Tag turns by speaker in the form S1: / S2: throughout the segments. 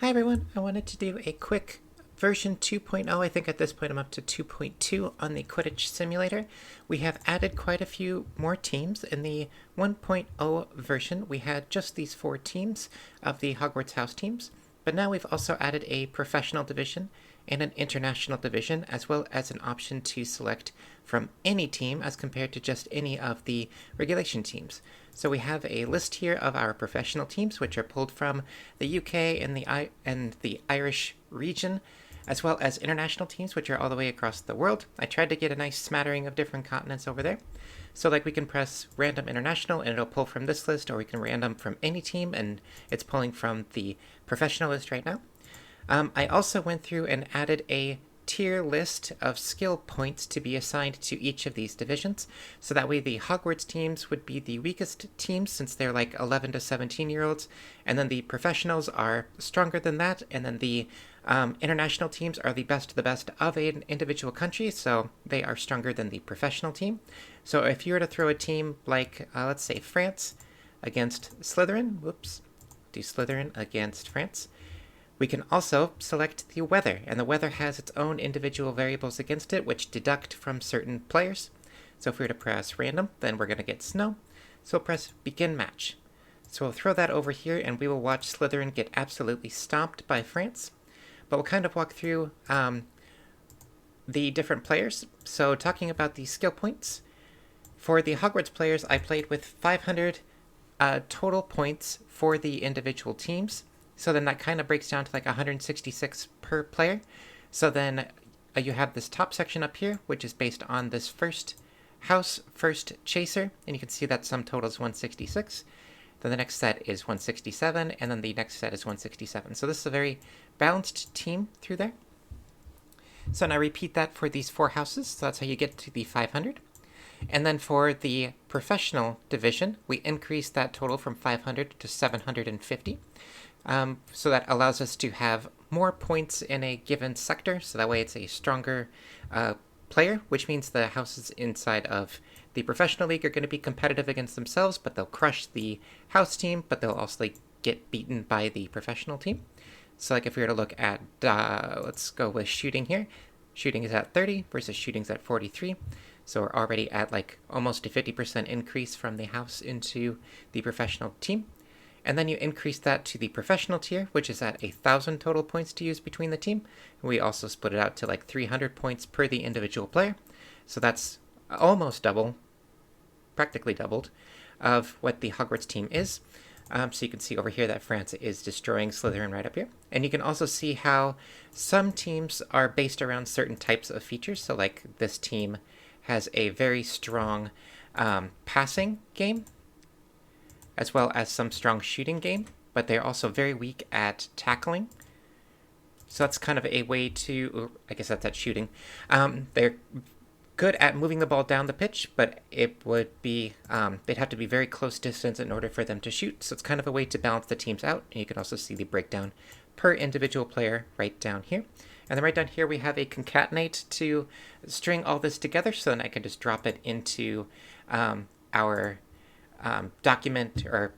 S1: Hi everyone, I wanted to do a quick version 2.0. I think at this point I'm up to 2.2 on the Quidditch Simulator. We have added quite a few more teams. In the 1.0 version, we had just these 4 teams of the Hogwarts House teams, but now we've also added a professional division and an international division, as well as an option to select from any team as compared to just any of the regulation teams. So we have a list here of our professional teams, which are pulled from the UK and the Irish region, as well as international teams, which are all the way across the world. I tried to get a nice smattering of different continents over there. So like we can press random international and it'll pull from this list, or we can random from any team and it's pulling from the professional list right now. I also went through and added a tier list of skill points to be assigned to each of these divisions. So that way the Hogwarts teams would be the weakest teams since they're like 11 to 17-year-olds. And then the professionals are stronger than that. And then the international teams are the best of an individual country. So they are stronger than the professional team. So if you were to throw a team like, let's say France against Slytherin, do Slytherin against France. We can also select the weather, and the weather has its own individual variables against it, which deduct from certain players. So if we were to press random, then we're going to get snow. So we'll press begin match. So we'll throw that over here, and we will watch Slytherin get absolutely stomped by France. But we'll kind of walk through the different players. So talking about the skill points, for the Hogwarts players, I played with 500 total points for the individual teams. So then that kind of breaks down to like 166 per player. So then you have this top section up here, which is based on this first house, first chaser. And you can see that sum total is 166. Then the next set is 167. And then the next set is 167. So this is a very balanced team through there. So now repeat that for these 4 houses. So that's how you get to the 500. And then for the professional division, we increase that total from 500 to 750. So that allows us to have more points in a given sector, so that way it's a stronger player, which means the houses inside of the professional league are going to be competitive against themselves, but they'll crush the house team, but they'll also get beaten by the professional team. So like if we were to look at, let's go with shooting here. Shooting is at 30 versus shooting's at 43. So we're already at like almost a 50% increase from the house into the professional team. And then you increase that to the professional tier, which is at 1,000 total points to use between the team. We also split it out to like 300 points per the individual player. So that's almost double, practically doubled, of what the Hogwarts team is. So you can see over here that France is destroying Slytherin right up here. And you can also see how some teams are based around certain types of features. So like this team has a very strong passing game, as well as some strong shooting game, but they're also very weak at tackling. So that's kind of a way to, I guess that's at shooting. They're good at moving the ball down the pitch, but it would be, they'd have to be very close distance in order for them to shoot. So it's kind of a way to balance the teams out. And you can also see the breakdown per individual player right down here. And then right down here, we have a concatenate to string all this together. So then I can just drop it into our document or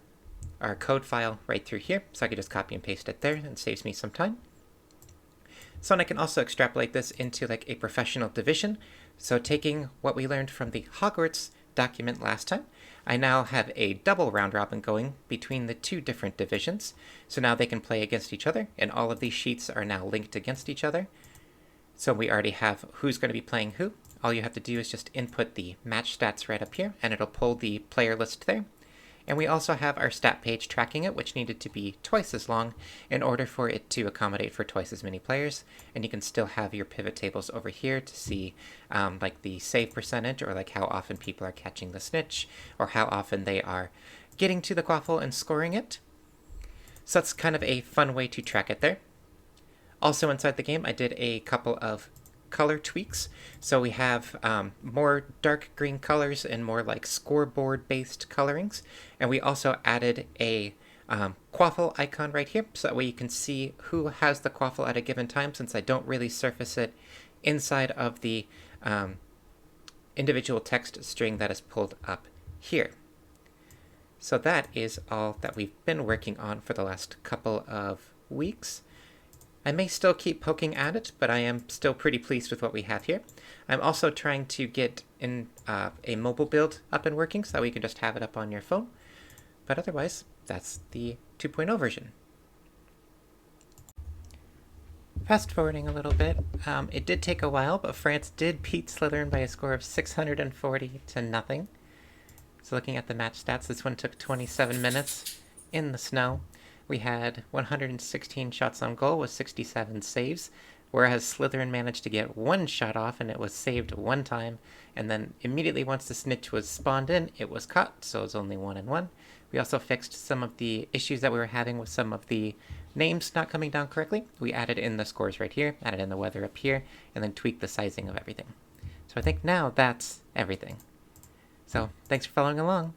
S1: our code file right through here. So I can just copy and paste it there, and it saves me some time. So I can also extrapolate this into like a professional division. So taking what we learned from the Hogwarts document last time, I now have a double round robin going between the 2 different divisions. So now they can play against each other, and all of these sheets are now linked against each other. So we already have who's going to be playing who. All you have to do is just input the match stats right up here, and it'll pull the player list there. And we also have our stat page tracking it, which needed to be twice as long in order for it to accommodate for twice as many players. And you can still have your pivot tables over here to see like the save percentage, or like how often people are catching the snitch, or how often they are getting to the quaffle and scoring it. So that's kind of a fun way to track it there. Also inside the game, I did a couple of color tweaks. So we have more dark green colors and more like scoreboard based colorings. And we also added a quaffle icon right here, so that way you can see who has the quaffle at a given time, since I don't really surface it inside of the individual text string that is pulled up here. So that is all that we've been working on for the last couple of weeks. I may still keep poking at it, but I am still pretty pleased with what we have here. I'm also trying to get in a mobile build up and working so that we can just have it up on your phone. But otherwise, that's the 2.0 version. Fast forwarding a little bit, it did take a while, but France did beat Slytherin by a score of 640 to nothing. So looking at the match stats, this one took 27 minutes in the snow. We had 116 shots on goal with 67 saves, whereas Slytherin managed to get one shot off and it was saved one time, and then immediately once the snitch was spawned in, it was caught, so it was only 1-1. We also fixed some of the issues that we were having with some of the names not coming down correctly. We added in the scores right here, added in the weather up here, and then tweaked the sizing of everything. So I think now that's everything. So thanks for following along.